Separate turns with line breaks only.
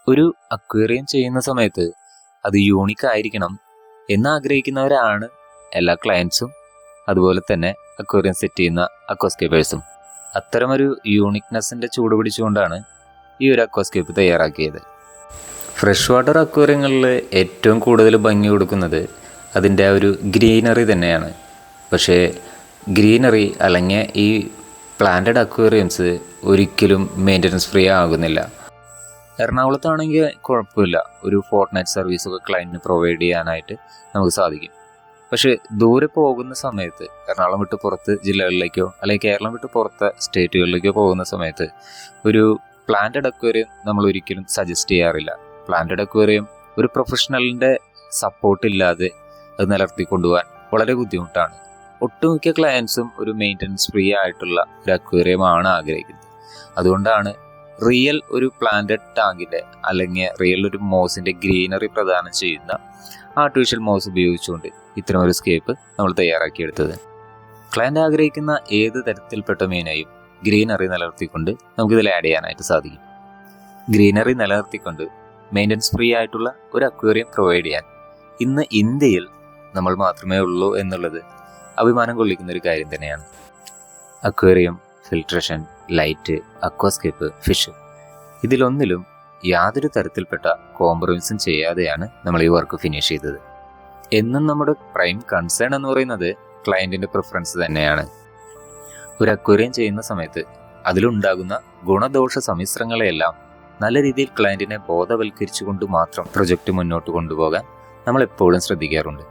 ഒരു അക്വേറിയം ചെയ്യുന്ന സമയത്ത് അത് യൂണിക് ആയിരിക്കണം എന്നാഗ്രഹിക്കുന്നവരാണ് എല്ലാ ക്ലയൻസും, അതുപോലെ തന്നെ അക്വേറിയം സെറ്റ് ചെയ്യുന്ന അക്വാസ്കേപ്പേഴ്സും. അത്തരമൊരു യൂണിക്നെസ്സിൻ്റെ ചൂട് പിടിച്ചുകൊണ്ടാണ് ഈ ഒരു അക്വാസ്കേപ്പ് തയ്യാറാക്കിയത്. ഫ്രഷ് വാട്ടർ അക്വേറിയങ്ങളിൽ ഏറ്റവും കൂടുതൽ ഭംഗി കൊടുക്കുന്നത് അതിൻ്റെ ആ ഒരു ഗ്രീനറി തന്നെയാണ്. പക്ഷേ ഗ്രീനറി അല്ലെങ്കിൽ ഈ പ്ലാന്റഡ് അക്വേറിയംസ് ഒരിക്കലും മെയിൻ്റനൻസ് ഫ്രീ ആകുന്നില്ല. എറണാകുളത്താണെങ്കിൽ കുഴപ്പമില്ല, ഒരു ഫോർട്ട് നൈറ്റ് സർവീസൊക്കെ ക്ലയൻറ്റിന് പ്രൊവൈഡ് ചെയ്യാനായിട്ട് നമുക്ക് സാധിക്കും. പക്ഷേ ദൂരെ പോകുന്ന സമയത്ത്, എറണാകുളം വിട്ട് പുറത്ത് ജില്ലകളിലേക്കോ അല്ലെങ്കിൽ കേരളം വിട്ട് പുറത്തെ സ്റ്റേറ്റുകളിലേക്കോ പോകുന്ന സമയത്ത് ഒരു പ്ലാന്റഡ് അക്വേറിയം നമ്മൾ ഒരിക്കലും സജസ്റ്റ് ചെയ്യാറില്ല. പ്ലാന്റഡ് അക്വേറിയം ഒരു പ്രൊഫഷണലിൻ്റെ സപ്പോർട്ടില്ലാതെ അത് നിലനിർത്തിക്കൊണ്ടുപോകാൻ വളരെ ബുദ്ധിമുട്ടാണ്. ഒട്ടുമിക്ക ക്ലയൻസും ഒരു മെയിൻ്റനൻസ് ഫ്രീ ആയിട്ടുള്ള ഒരു അക്വേറിയമാണ് ആഗ്രഹിക്കുന്നത്. അതുകൊണ്ടാണ് റിയൽ ഒരു പ്ലാന്റഡ് ടാങ്കിൻ്റെ അല്ലെങ്കിൽ റിയൽ ഒരു മോസിൻ്റെ ഗ്രീനറി പ്രദാനം ചെയ്യുന്ന ആർട്ടിഫിഷ്യൽ മോസ് ഉപയോഗിച്ചുകൊണ്ട് ഇത്തരമൊരു സ്കേപ്പ് നമ്മൾ തയ്യാറാക്കിയെടുത്തത്. ക്ലയൻറ്റ് ആഗ്രഹിക്കുന്ന ഏത് തരത്തിൽപ്പെട്ട മീനെയും ഗ്രീനറി നിലനിർത്തിക്കൊണ്ട് നമുക്കിതിൽ ആഡ് ചെയ്യാനായിട്ട് സാധിക്കും. ഗ്രീനറി നിലനിർത്തിക്കൊണ്ട് മെയിൻ്റനൻസ് ഫ്രീ ആയിട്ടുള്ള ഒരു അക്വേറിയം പ്രൊവൈഡ് ചെയ്യാൻ ഇന്ന് ഇന്ത്യയിൽ നമ്മൾ മാത്രമേ ഉള്ളൂ എന്നുള്ളത് അഭിമാനം കൊള്ളിക്കുന്നൊരു കാര്യം തന്നെയാണ്. അക്വേറിയം, ഫിൽട്രേഷൻ, ലൈറ്റ്, അക്വാസ്കേപ്പ്, ഫിഷ്, ഇതിലൊന്നിലും യാതൊരു തരത്തിൽപ്പെട്ട കോംപ്രമൈസും ചെയ്യാതെയാണ് നമ്മൾ ഈ വർക്ക് ഫിനിഷ് ചെയ്തത്. എന്നും നമ്മുടെ പ്രൈം കൺസേൺ എന്ന് പറയുന്നത് ക്ലയൻറ്റിൻ്റെ പ്രിഫറൻസ് തന്നെയാണ്. ഒരു അക്വേറിയം ചെയ്യുന്ന സമയത്ത് അതിലുണ്ടാകുന്ന ഗുണദോഷ സമ്മിശ്രങ്ങളെയെല്ലാം നല്ല രീതിയിൽ ക്ലയൻറ്റിനെ ബോധവൽക്കരിച്ചുകൊണ്ട് മാത്രം പ്രൊജക്റ്റ് മുന്നോട്ട് കൊണ്ടുപോകാൻ നമ്മൾ എപ്പോഴും ശ്രദ്ധിക്കാറുണ്ട്.